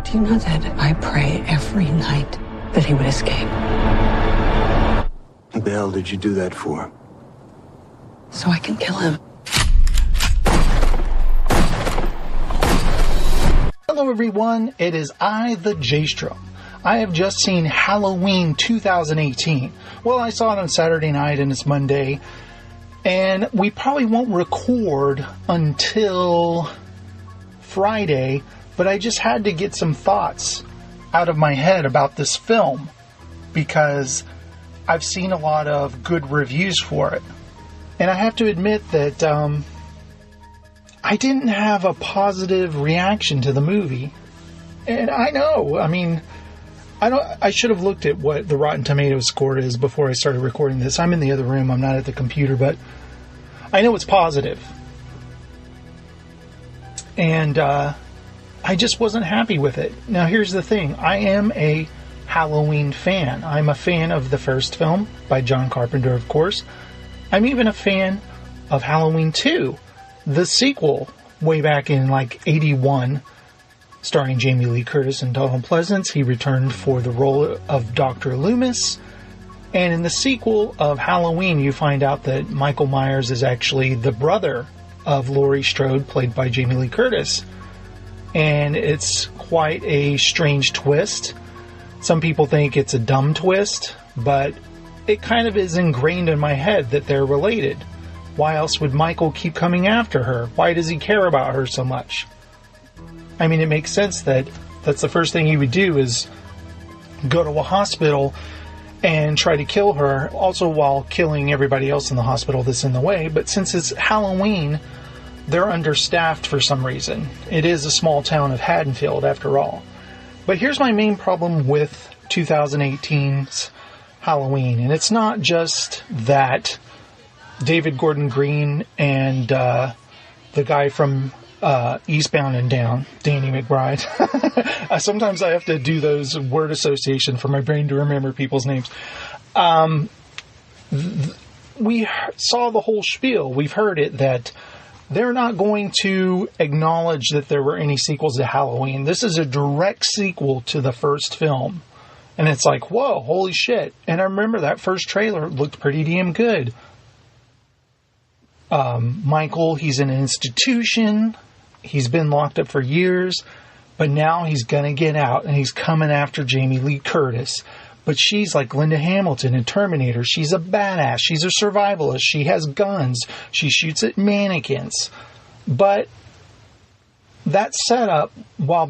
Do you know that I pray every night that he would escape? What the hell did you do that for? So I can kill him. Hello everyone, it is I, the J-Strom. I have just seen Halloween 2018. Well, I saw it on Saturday night and it's Monday. And we probably won't record until Friday, but I just had to get some thoughts out of my head about this film because I've seen a lot of good reviews for it. And I have to admit that I didn't have a positive reaction to the movie. And I know, I should have looked at what the Rotten Tomatoes score is before I started recording this. I'm in the other room, I'm not at the computer, but I know it's positive. And I just wasn't happy with it. Now here's the thing, I am a Halloween fan. I'm a fan of the first film by John Carpenter, of course. I'm even a fan of Halloween 2, the sequel, way back in like 81. Starring Jamie Lee Curtis and Donald Pleasance. He returned for the role of Dr. Loomis. And in the sequel of Halloween, you find out that Michael Myers is actually the brother of Laurie Strode, played by Jamie Lee Curtis. And it's quite a strange twist. Some people think it's a dumb twist, but it kind of is ingrained in my head that they're related. Why else would Michael keep coming after her? Why does he care about her so much? I mean, it makes sense that that's the first thing he would do is go to a hospital and try to kill her, also while killing everybody else in the hospital that's in the way. But since it's Halloween, they're understaffed for some reason. It is a small town of Haddonfield, after all. But here's my main problem with 2018's Halloween, and it's not just that David Gordon Green and the guy from Eastbound and Down, Danny McBride. Sometimes I have to do those word association for my brain to remember people's names. We saw the whole spiel. We've heard it that they're not going to acknowledge that there were any sequels to Halloween. This is a direct sequel to the first film. And it's like, whoa, holy shit. And I remember that first trailer looked pretty damn good. Michael, he's in an institution. He's been locked up for years, but now he's gonna get out and he's coming after Jamie Lee Curtis. But she's like Linda Hamilton in Terminator. She's a badass. She's a survivalist. She has guns. She shoots at mannequins. But that setup, while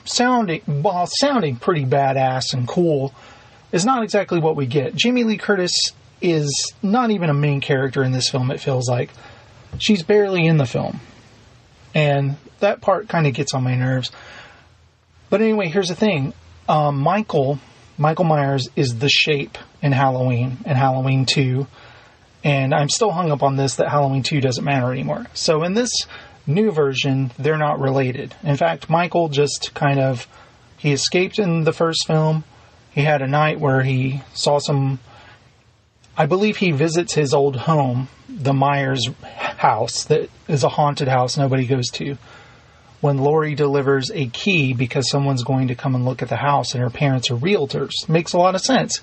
sounding pretty badass and cool, is not exactly what we get. Jamie Lee Curtis is not even a main character in this film, it feels like. She's barely in the film. And that part kind of gets on my nerves. But anyway, here's the thing. Michael Myers is the Shape in Halloween and Halloween 2. And I'm still hung up on this that Halloween 2 doesn't matter anymore. So in this new version, they're not related. In fact, Michael just he escaped in the first film. He had a night where he saw I believe he visits his old home, the Myers house, that is a haunted house nobody goes to. When Laurie delivers a key because someone's going to come and look at the house and her parents are realtors. Makes a lot of sense.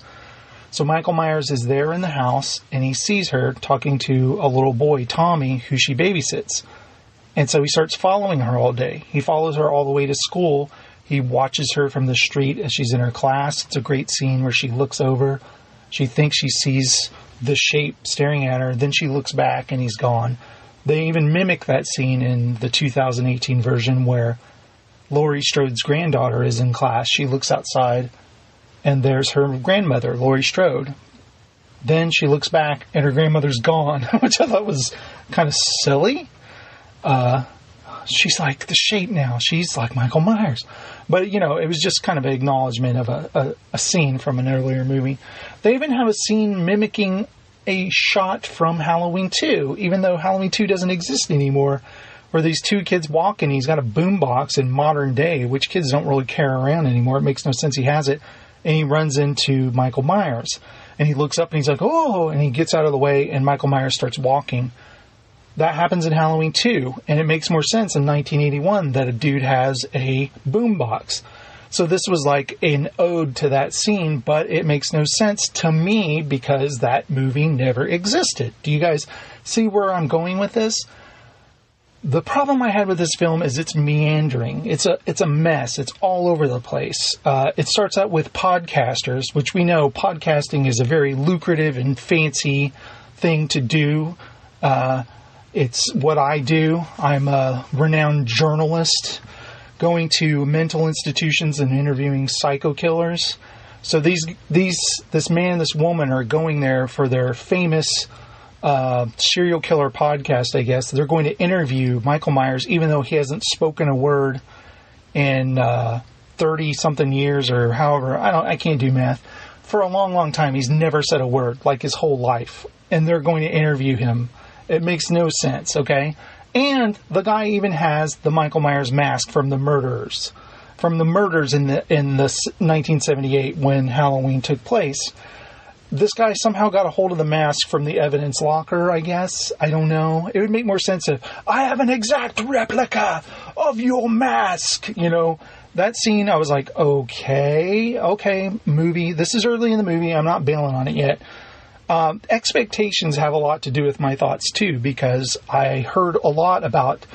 So Michael Myers is there in the house and he sees her talking to a little boy, Tommy, who she babysits. And so he starts following her all day. He follows her all the way to school. He watches her from the street as she's in her class. It's a great scene where she looks over. She thinks she sees the Shape staring at her. Then she looks back and he's gone. They even mimic that scene in the 2018 version where Laurie Strode's granddaughter is in class. She looks outside and there's her grandmother, Laurie Strode. Then she looks back and her grandmother's gone, which I thought was kind of silly. She's like the Shape now. She's like Michael Myers. But, it was just kind of an acknowledgement of a scene from an earlier movie. They even have a scene mimicking a shot from Halloween 2, even though Halloween 2 doesn't exist anymore, where these two kids walk and he's got a boombox in modern day, which kids don't really carry around anymore. It makes no sense he has it. And he runs into Michael Myers. And he looks up and he's like, oh, and he gets out of the way and Michael Myers starts walking. That happens in Halloween 2, and it makes more sense in 1981 that a dude has a boombox. So this was like an ode to that scene, but it makes no sense to me because that movie never existed. Do you guys see where I'm going with this? The problem I had with this film is it's meandering. It's a mess. It's all over the place. It starts out with podcasters, which we know podcasting is a very lucrative and fancy thing to do. It's what I do. I'm a renowned journalist going to mental institutions and interviewing psycho killers. So this man and this woman are going there for their famous serial killer podcast, I guess. They're going to interview Michael Myers, even though he hasn't spoken a word in 30-something years or however. I can't do math. For a long, long time, he's never said a word, like his whole life. And they're going to interview him. It makes no sense, okay? And the guy even has the Michael Myers mask from the murders. From the murders in the 1978 when Halloween took place. This guy somehow got a hold of the mask from the evidence locker, I guess. I don't know. It would make more sense if, I have an exact replica of your mask. You know, that scene, I was like, okay, movie. This is early in the movie. I'm not bailing on it yet. Expectations have a lot to do with my thoughts, too, because I heard a lot about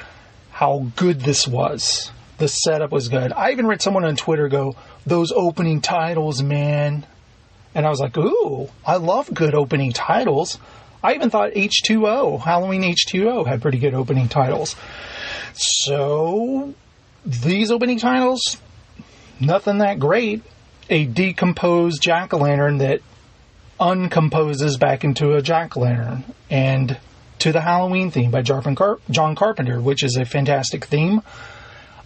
how good this was. The setup was good. I even read someone on Twitter go, those opening titles, man. And I was like, ooh, I love good opening titles. I even thought H2O, Halloween H2O, had pretty good opening titles. So, these opening titles, nothing that great. A decomposed jack-o'-lantern that uncomposes back into a jack-o'-lantern. And to the Halloween theme by John Carpenter, which is a fantastic theme.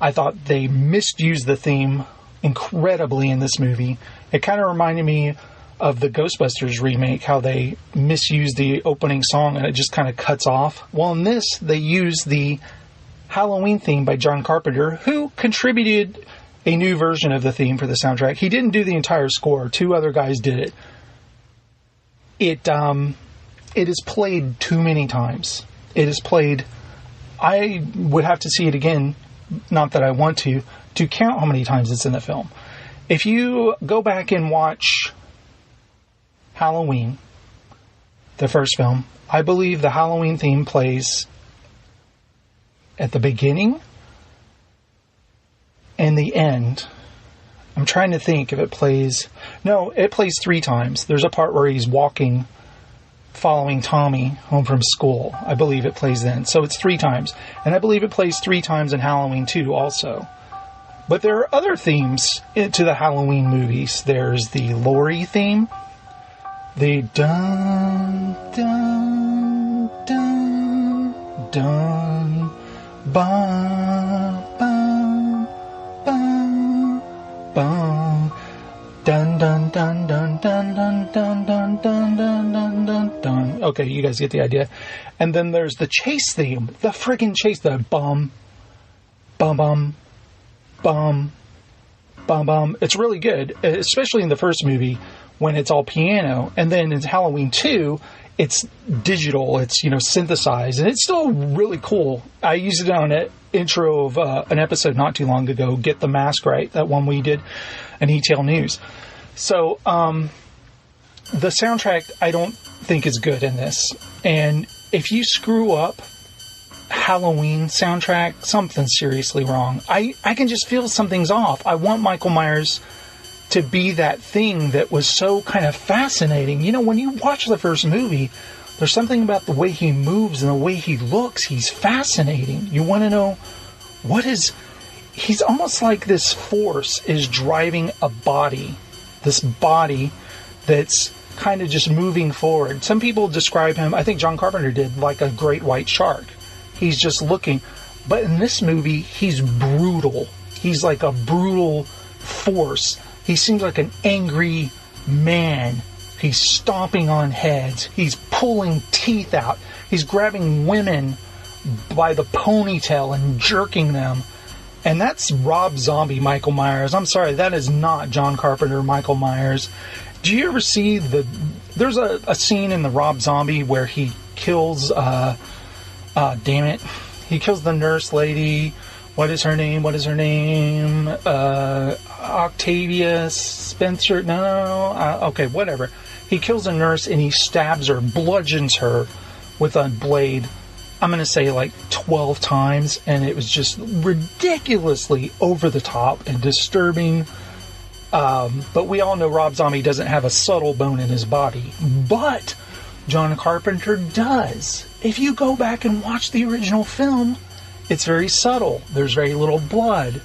I thought they misused the theme incredibly in this movie. It kind of reminded me of the Ghostbusters remake, how they misused the opening song and it just kind of cuts off. Well, in this, they used the Halloween theme by John Carpenter, who contributed a new version of the theme for the soundtrack. He didn't do the entire score. 2 other guys did it. It is played too many times. It is played... I would have to see it again, not that I want to count how many times it's in the film. If you go back and watch Halloween, the first film, I believe the Halloween theme plays at the beginning and the end. I'm trying to think if it plays... No, it plays 3 times. There's a part where he's walking, following Tommy home from school. I believe it plays then. So it's 3 times. And I believe it plays 3 times in Halloween 2 also. But there are other themes to the Halloween movies. There's the Laurie theme. The dun, dun, dun, dun, ba, ba, ba, ba, dun, dun, dun, dun, dun, dun, dun, dun, dun, dun, dun, dun, dun. Okay, you guys get the idea. And then there's the chase theme. The friggin' chase, the bum, bum, bum, bum, bum, bum. It's really good, especially in the first movie when it's all piano. And then in Halloween 2, it's digital, it's, synthesized, and it's still really cool. I used it on an intro of an episode not too long ago, Get the Mask Right, that one we did, an E-Tail News. So, the soundtrack, I don't think is good in this. And if you screw up Halloween soundtrack, something's seriously wrong. I can just feel something's off. I want Michael Myers to be that thing that was so kind of fascinating. When you watch the first movie, there's something about the way he moves and the way he looks. He's fascinating. You want to know he's almost like this force is driving a body. This body that's kind of just moving forward. Some people describe him, I think John Carpenter did, like a great white shark. He's just looking. But in this movie, he's brutal. He's like a brutal force. He seems like an angry man. He's stomping on heads. He's pulling teeth out. He's grabbing women by the ponytail and jerking them. And that's Rob Zombie Michael Myers. I'm sorry, that is not John Carpenter Michael Myers. Do you ever see there's a scene in the Rob Zombie where he kills, he kills the nurse lady What is her name? Octavia Spencer? No. Okay, whatever. He kills a nurse and he stabs her, bludgeons her with a blade. I'm going to say like 12 times. And it was just ridiculously over the top and disturbing. But we all know Rob Zombie doesn't have a subtle bone in his body. But John Carpenter does. If you go back and watch the original film, it's very subtle. There's very little blood.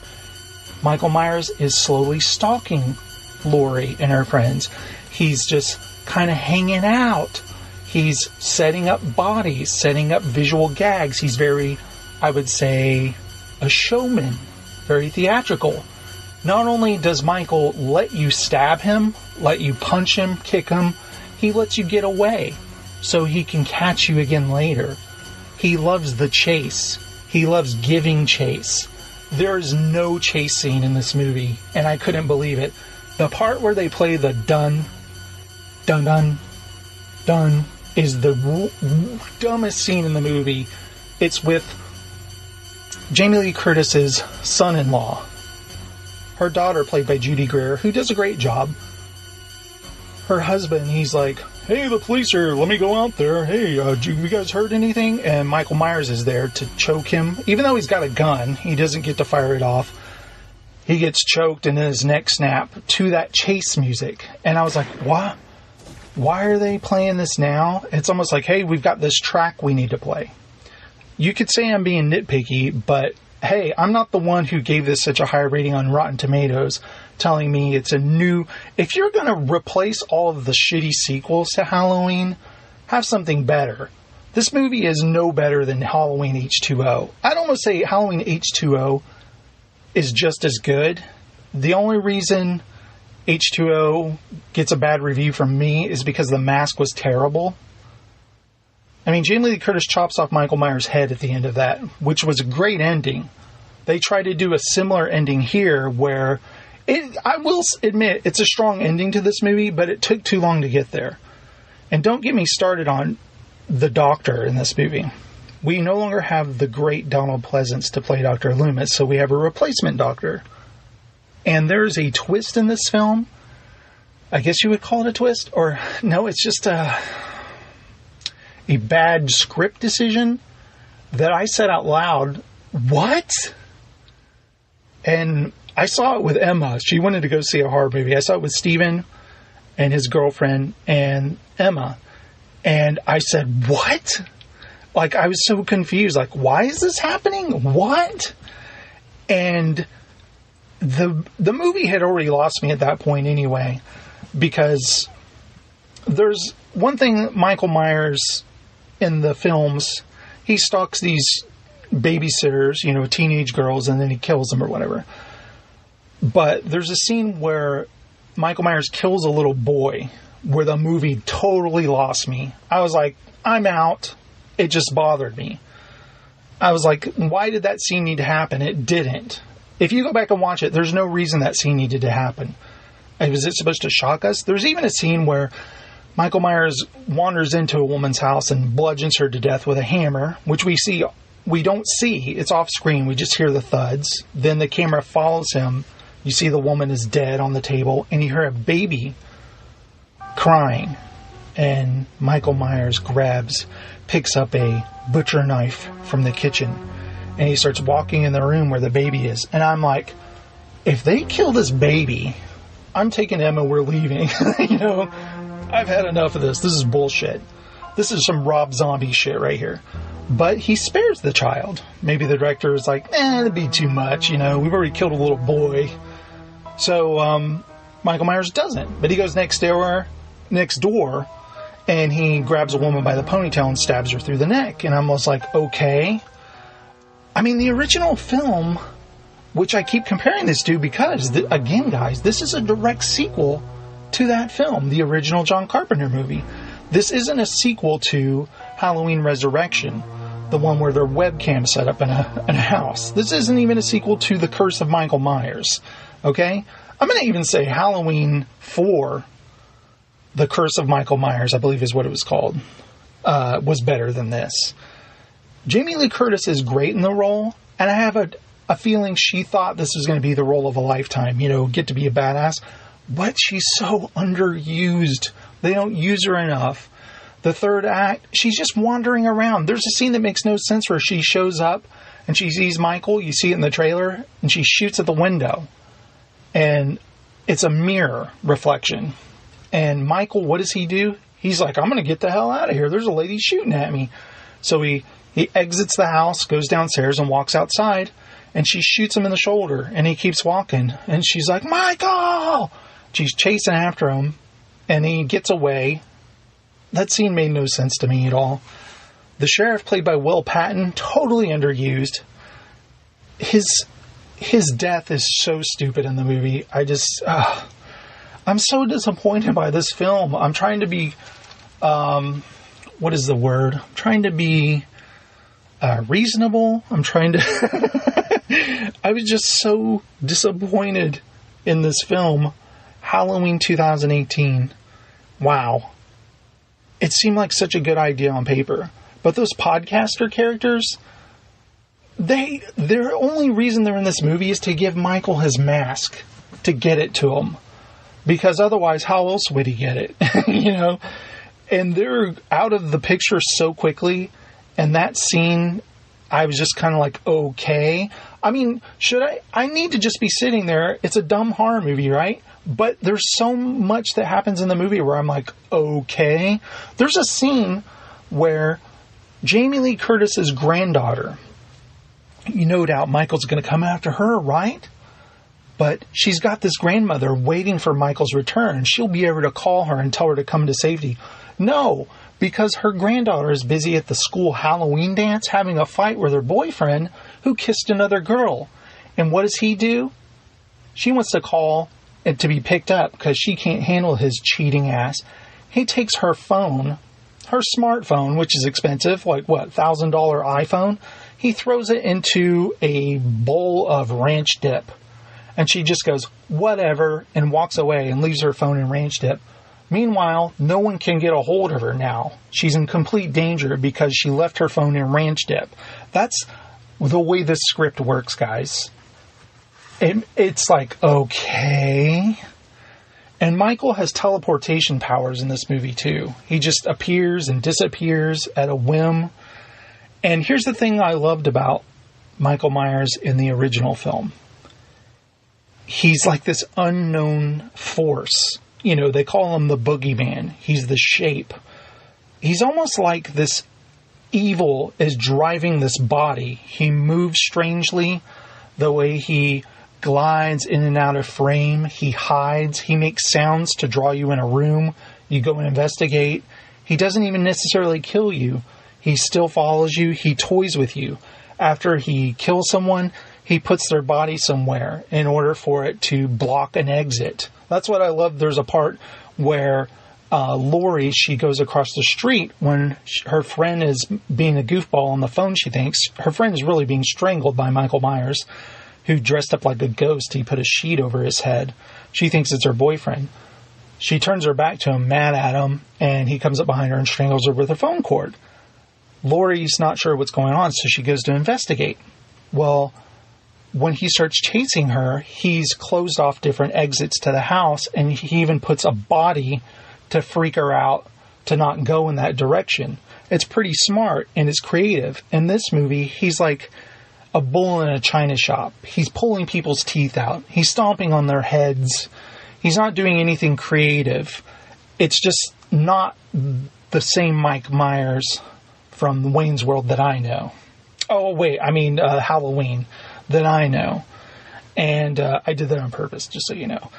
Michael Myers is slowly stalking Laurie and her friends. He's just kind of hanging out. He's setting up bodies, setting up visual gags. He's very, I would say, a showman. Very theatrical. Not only does Michael let you stab him, let you punch him, kick him, he lets you get away so he can catch you again later. He loves the chase. He loves giving chase. There is no chase scene in this movie, and I couldn't believe it. The part where they play the dun, dun, dun, dun is the dumbest scene in the movie. It's with Jamie Lee Curtis's son-in-law. Her daughter, played by Judy Greer, who does a great job. Her husband, he's like, hey, the police are, let me go out there. Hey, you guys heard anything? And Michael Myers is there to choke him. Even though he's got a gun, he doesn't get to fire it off. He gets choked and then his neck snapped to that chase music. And I was like, what? Why are they playing this now? It's almost like, hey, we've got this track we need to play. You could say I'm being nitpicky, but hey, I'm not the one who gave this such a high rating on Rotten Tomatoes, telling me it's a new... If you're going to replace all of the shitty sequels to Halloween, have something better. This movie is no better than Halloween H2O. I'd almost say Halloween H2O is just as good. The only reason H2O gets a bad review from me is because the mask was terrible. I mean, Jamie Lee Curtis chops off Michael Myers' head at the end of that, which was a great ending. They tried to do a similar ending here where, I will admit, it's a strong ending to this movie, but it took too long to get there. And don't get me started on the Doctor in this movie. We no longer have the great Donald Pleasance to play Dr. Loomis, so we have a replacement Doctor. And there's a twist in this film. I guess you would call it a twist, or no, it's just a bad script decision that I said out loud, what? And I saw it with Emma. She wanted to go see a horror movie. I saw it with Steven and his girlfriend and Emma. And I said, what? Like, I was so confused. Like, why is this happening? What? And the movie had already lost me at that point anyway, because there's one thing Michael Myers in the films, he stalks these babysitters, teenage girls, and then he kills them or whatever. But there's a scene where Michael Myers kills a little boy where the movie totally lost me. I was like, I'm out. It just bothered me. I was like, why did that scene need to happen? It didn't. If you go back and watch it, there's no reason that scene needed to happen. Was it supposed to shock us? There's even a scene where Michael Myers wanders into a woman's house and bludgeons her to death with a hammer, which we don't see. It's off screen. We just hear the thuds. Then the camera follows him. You see the woman is dead on the table, and you hear a baby crying. And Michael Myers picks up a butcher knife from the kitchen, and he starts walking in the room where the baby is. And I'm like, if they kill this baby, I'm taking Emma, we're leaving. I've had enough of this. This is bullshit. This is some Rob Zombie shit right here. But he spares the child. Maybe the director is like, that'd be too much. We've already killed a little boy. So, Michael Myers doesn't. But he goes next door, and he grabs a woman by the ponytail and stabs her through the neck. And I'm almost like, okay. I mean, the original film, which I keep comparing this to because, again, guys, this is a direct sequel to that film, the original John Carpenter movie. This isn't a sequel to Halloween Resurrection, the one where their webcam set up in a house. This isn't even a sequel to The Curse of Michael Myers. Okay? I'm going to even say Halloween 4, The Curse of Michael Myers, I believe is what it was called, was better than this. Jamie Lee Curtis is great in the role, and I have a feeling she thought this was going to be the role of a lifetime, get to be a badass. But she's so underused. They don't use her enough. The third act, she's just wandering around. There's a scene that makes no sense where she shows up and she sees Michael. You see it in the trailer. And she shoots at the window. And it's a mirror reflection. And Michael, what does he do? He's like, I'm going to get the hell out of here. There's a lady shooting at me. So he exits the house, goes downstairs, and walks outside. And she shoots him in the shoulder. And he keeps walking. And she's like, Michael! She's chasing after him. And he gets away. That scene made no sense to me at all. The sheriff, played by Will Patton, totally underused. His death is so stupid in the movie. I'm so disappointed by this film. I'm trying to be, what is the word? I'm trying to be reasonable. I was just so disappointed in this film. Halloween 2018. Wow. It seemed like such a good idea on paper. But those podcaster characters, their only reason they're in this movie is to give Michael his mask, to get it to him. Because otherwise, how else would he get it? And they're out of the picture so quickly. And that scene, I was just kind of like, okay. I mean, I need to just be sitting there. It's a dumb horror movie, right? But there's so much that happens in the movie where I'm like, okay. There's a scene where Jamie Lee Curtis's granddaughter, no doubt Michael's going to come after her, right? But she's got this grandmother waiting for Michael's return. She'll be able to call her and tell her to come to safety. No, because her granddaughter is busy at the school Halloween dance having a fight with her boyfriend who kissed another girl. And what does he do? She wants to call and to be picked up because she can't handle his cheating ass. He takes her phone, her smartphone, which is expensive, like what, $1,000 iPhone. He throws it into a bowl of ranch dip. And she just goes, whatever, and walks away and leaves her phone in ranch dip. Meanwhile, no one can get a hold of her now. She's in complete danger because she left her phone in ranch dip. That's the way this script works, guys. It's like, okay. And Michael has teleportation powers in this movie, too. He just appears and disappears at a whim. And here's the thing I loved about Michael Myers in the original film. He's like this unknown force. They call him the boogeyman. He's the shape. He's almost like this evil is driving this body. He moves strangely. The way he glides in and out of frame. He hides. He makes sounds to draw you in a room. You go and investigate. He doesn't even necessarily kill you. He still follows you. He toys with you. After he kills someone, he puts their body somewhere in order for it to block an exit. That's what I love. There's a part where Lori, she goes across the street when her friend is being a goofball on the phone. She thinks her friend is really being strangled by Michael Myers, who dressed up like a ghost. He put a sheet over his head. She thinks it's her boyfriend. She turns her back to him, mad at him, and he comes up behind her and strangles her with her phone cord. Lori's not sure what's going on, so she goes to investigate. Well, when he starts chasing her, he's closed off different exits to the house, and he even puts a body to freak her out to not go in that direction. It's pretty smart, and it's creative. In this movie, he's like a bull in a china shop. He's pulling people's teeth out. He's stomping on their heads. He's not doing anything creative. It's just not the same Mike Myers from Wayne's World that I know. Oh, wait, I mean Halloween that I know. And I did that on purpose, just so you know.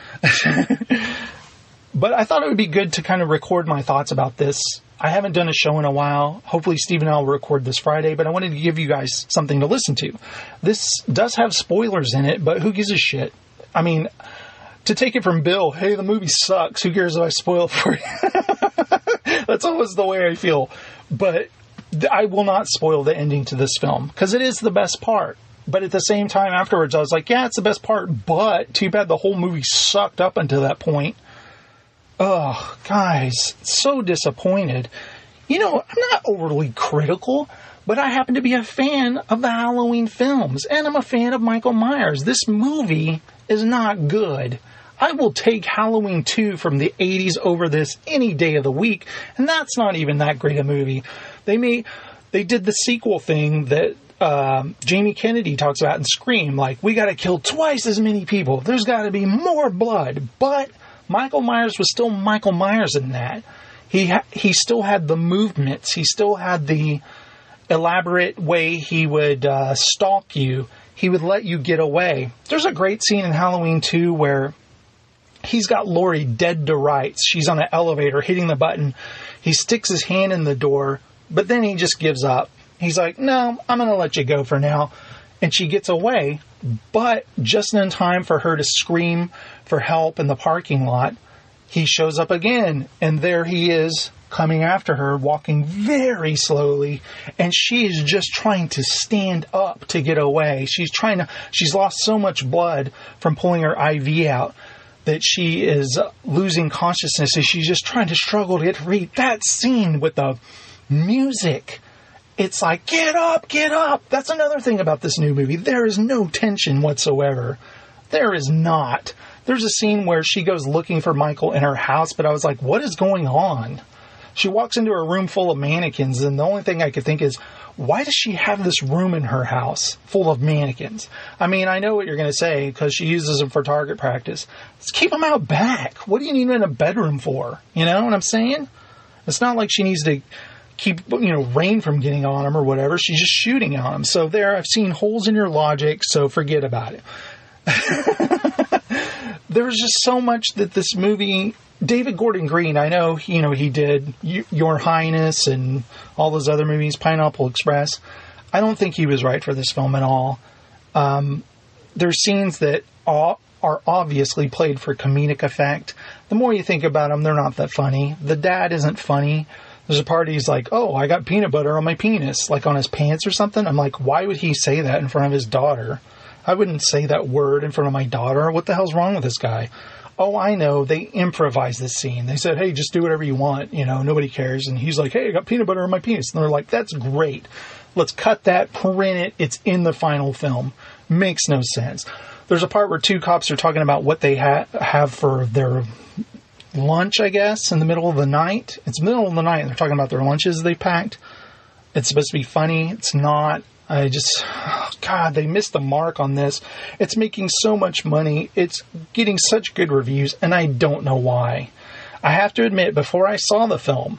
But I thought it would be good to kind of record my thoughts about this. I haven't done a show in a while. Hopefully Steve and I will record this Friday, but I wanted to give you guys something to listen to. This does have spoilers in it, but who gives a shit? I mean, to take it from Bill, hey, the movie sucks. Who cares if I spoil it for you? That's always the way I feel. But I will not spoil the ending to this film, because it is the best part. But at the same time, afterwards, I was like, yeah, it's the best part, but too bad the whole movie sucked up until that point. Ugh, guys, so disappointed. I'm not overly critical, But I happen to be a fan of the Halloween films, and I'm a fan of Michael Myers. This movie is not good. I will take Halloween 2 from the 80s over this any day of the week, and that's not even that great a movie. They did the sequel thing that Jamie Kennedy talks about in Scream, like, we gotta kill twice as many people. There's gotta be more blood. But Michael Myers was still Michael Myers in that. He still had the movements. He still had the elaborate way he would stalk you. He would let you get away. There's a great scene in Halloween 2 where he's got Laurie dead to rights. She's on an elevator hitting the button. He sticks his hand in the door, but then he just gives up. He's like, no, I'm going to let you go for now. And she gets away, but just in time for her to scream for help in the parking lot, he shows up again, and there he is, coming after her, walking very slowly, and she is just trying to stand up to get away. She's lost so much blood from pulling her IV out that she is losing consciousness, and she's just trying to struggle to get free. That scene with the music, it's like, get up, get up. That's another thing about this new movie. There is no tension whatsoever. There is not. There's a scene where she goes looking for Michael in her house, but I was like, what is going on? She walks into a room full of mannequins, and the only thing I could think is, why does she have this room in her house full of mannequins? I mean, I know what you're going to say, because she uses them for target practice. Let's keep them out back. What do you need them in a bedroom for? You know what I'm saying? It's not like she needs to keep, rain from getting on them or whatever. She's just shooting on them. So there, I've seen holes in your logic, so forget about it. There's just so much that this movie... David Gordon Green, I know, he did Your Highness and all those other movies, Pineapple Express. I don't think he was right for this film at all. There's scenes that are obviously played for comedic effect. The more you think about them, they're not that funny. The dad isn't funny. There's a part he's like, oh, I got peanut butter on my penis, like on his pants or something. I'm like, why would he say that in front of his daughter? I wouldn't say that word in front of my daughter. What the hell's wrong with this guy? Oh, I know. They improvised this scene. They said, hey, just do whatever you want. Nobody cares. And he's like, hey, I got peanut butter on my penis. And they're like, that's great. Let's cut that, print it. It's in the final film. Makes no sense. There's a part where two cops are talking about what they have for their lunch, I guess, in the middle of the night. It's the middle of the night, and they're talking about their lunches they packed. It's supposed to be funny. It's not. God, they missed the mark on this. It's making so much money. It's getting such good reviews, and I don't know why. I have to admit, before I saw the film,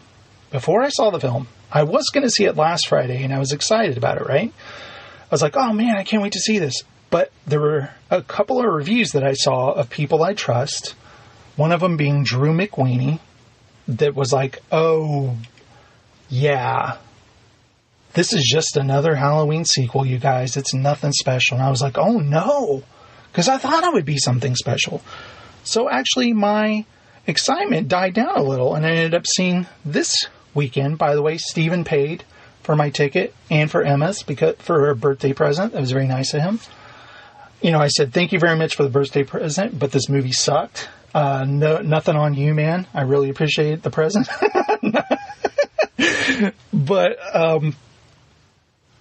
I was going to see it last Friday, and I was excited about it, right? I was like, oh man, I can't wait to see this. But there were a couple of reviews that I saw of people I trust, one of them being Drew McWeeny, that was like, oh, yeah, this is just another Halloween sequel, you guys. It's nothing special. And I was like, oh no, because I thought it would be something special. So actually my excitement died down a little, and I ended up seeing this weekend. By the way, Steven paid for my ticket and for Emma's for her birthday present. It was very nice of him. I said, thank you very much for the birthday present, but this movie sucked. Nothing on you, man. I really appreciate the present. But,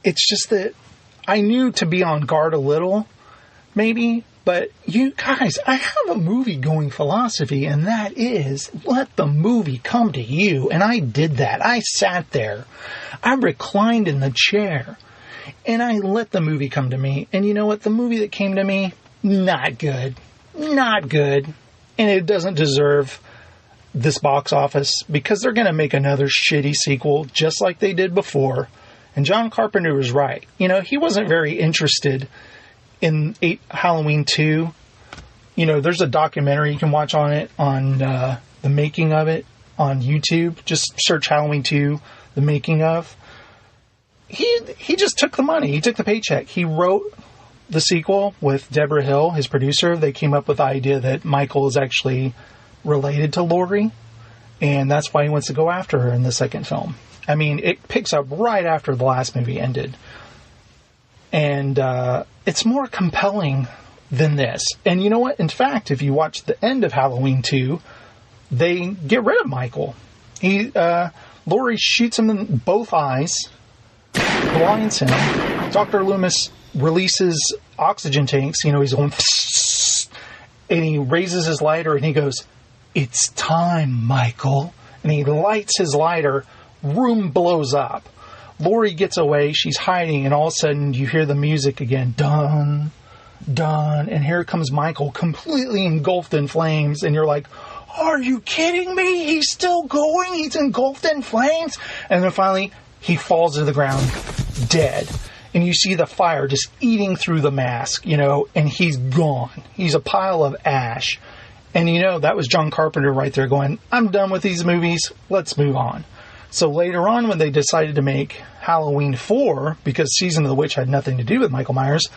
it's just that I knew to be on guard a little, maybe, but you guys, I have a movie-going philosophy, and that is, let the movie come to you, and I did that. I sat there. I reclined in the chair, and I let the movie come to me, and you know what? The movie that came to me, not good. Not good. And it doesn't deserve this box office, because they're going to make another shitty sequel, just like they did before. And John Carpenter was right. He wasn't very interested in Halloween 2. There's a documentary you can watch on it, on the making of it on YouTube. Just search Halloween 2, the making of. He just took the money. He took the paycheck. He wrote the sequel with Deborah Hill, his producer. They came up with the idea that Michael is actually related to Laurie, and that's why he wants to go after her in the second film. I mean, it picks up right after the last movie ended. And it's more compelling than this. And you know what? In fact, if you watch the end of Halloween 2, they get rid of Michael. Laurie shoots him in both eyes. blinds him. Dr. Loomis releases oxygen tanks. You know, he's going, and he raises his lighter and he goes, "It's time, Michael." And he lights his lighter. Room blows up. Lori gets away. She's hiding, and all of a sudden you hear the music again. Dun, dun. And here comes Michael, completely engulfed in flames. And you're like, are you kidding me? He's still going? He's engulfed in flames? And then finally, he falls to the ground, dead. And you see the fire just eating through the mask, you know, and he's gone. He's a pile of ash. And you know, that was John Carpenter right there going, I'm done with these movies. Let's move on. So later on, when they decided to make Halloween 4, because Season of the Witch had nothing to do with Michael Myers,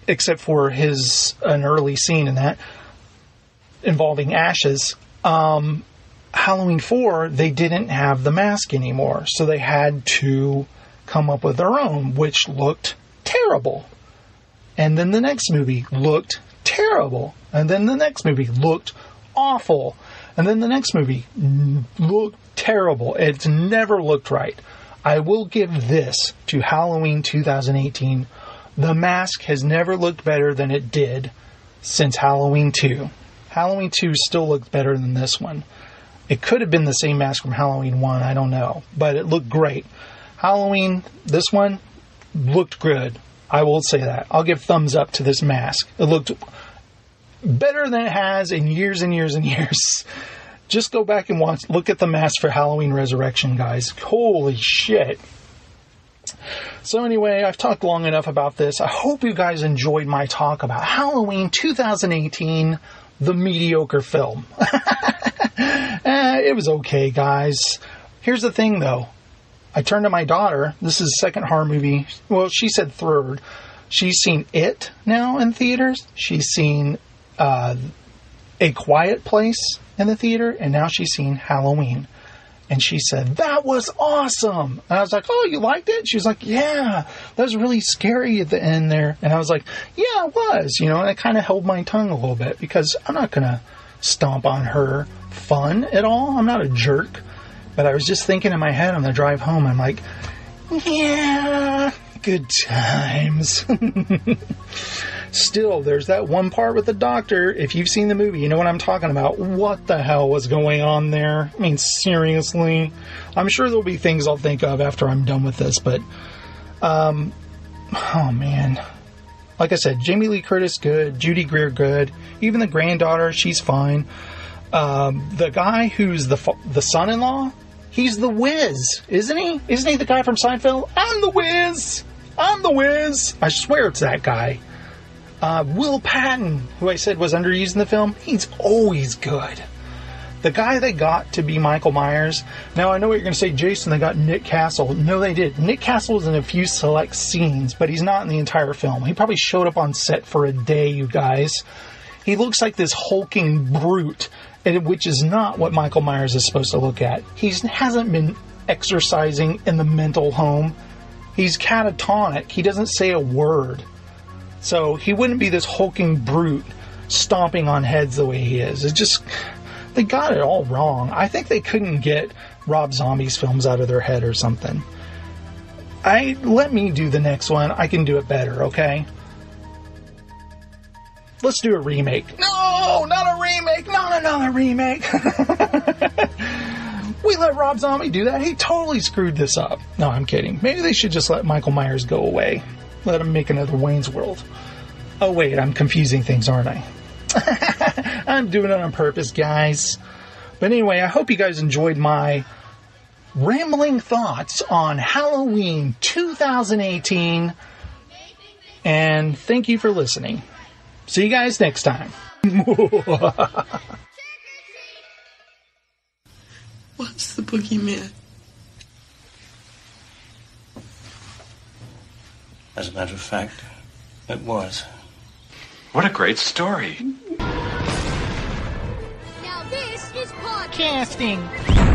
except for an early scene in that involving ashes, Halloween 4, they didn't have the mask anymore. So they had to come up with their own, which looked terrible. And then the next movie looked terrible. And then the next movie looked awful. And then the next movie looked terrible. It's never looked right. I will give this to Halloween 2018. The mask has never looked better than it did since Halloween 2. Halloween 2 still looked better than this one. It could have been the same mask from Halloween 1, I don't know. But it looked great. Halloween, this one, looked good. I will say that. I'll give thumbs up to this mask. It looked better than it has in years and years and years. Just go back and look at the mask for Halloween Resurrection, guys. Holy shit. So anyway, I've talked long enough about this. I hope you guys enjoyed my talk about Halloween 2018, the mediocre film. It was okay, guys. Here's the thing, though. I turned to my daughter. This is the second horror movie. Well, she said third. She's seen It now in theaters. She's seen A Quiet Place in the theater. And now she's seen Halloween. And she said, that was awesome. And I was like, oh, you liked it? She was like, yeah, that was really scary at the end there. And I was like, yeah, it was. You know, and I kind of held my tongue a little bit because I'm not going to stomp on her fun at all. I'm not a jerk. But I was just thinking in my head on the drive home, I'm like, yeah, good times. Still, there's that one part with the doctor. If you've seen the movie, you know what I'm talking about. What the hell was going on there? I mean, seriously. I'm sure there'll be things I'll think of after I'm done with this, but, oh man. Like I said, Jamie Lee Curtis, good. Judy Greer, good. Even the granddaughter, she's fine. The guy who's the son-in-law, he's the Wiz, isn't he? Isn't he the guy from Seinfeld? I'm the Wiz! I'm the Wiz! I swear it's that guy. Will Patton, who I said was underused in the film, he's always good. The guy they got to be Michael Myers, now I know what you're going to say, Jason, they got Nick Castle. No, they did. Nick Castle was in a few select scenes, but he's not in the entire film. He probably showed up on set for a day, you guys. He looks like this hulking brute, which is not what Michael Myers is supposed to look at. He hasn't been exercising in the mental home. He's catatonic. He doesn't say a word. So he wouldn't be this hulking brute stomping on heads the way he is. It's just, they got it all wrong. I think they couldn't get Rob Zombie's films out of their head or something. Let me do the next one. I can do it better, okay? Let's do a remake. No, not a remake. Not another remake. We let Rob Zombie do that. He totally screwed this up. No, I'm kidding. Maybe they should just let Michael Myers go away. Let him make another Wayne's World. Oh, wait, I'm confusing things, aren't I? I'm doing it on purpose, guys. But anyway, I hope you guys enjoyed my rambling thoughts on Halloween 2018. And thank you for listening. See you guys next time. What's the boogeyman? As a matter of fact, it was. What a great story. Now this is podcasting. Casting.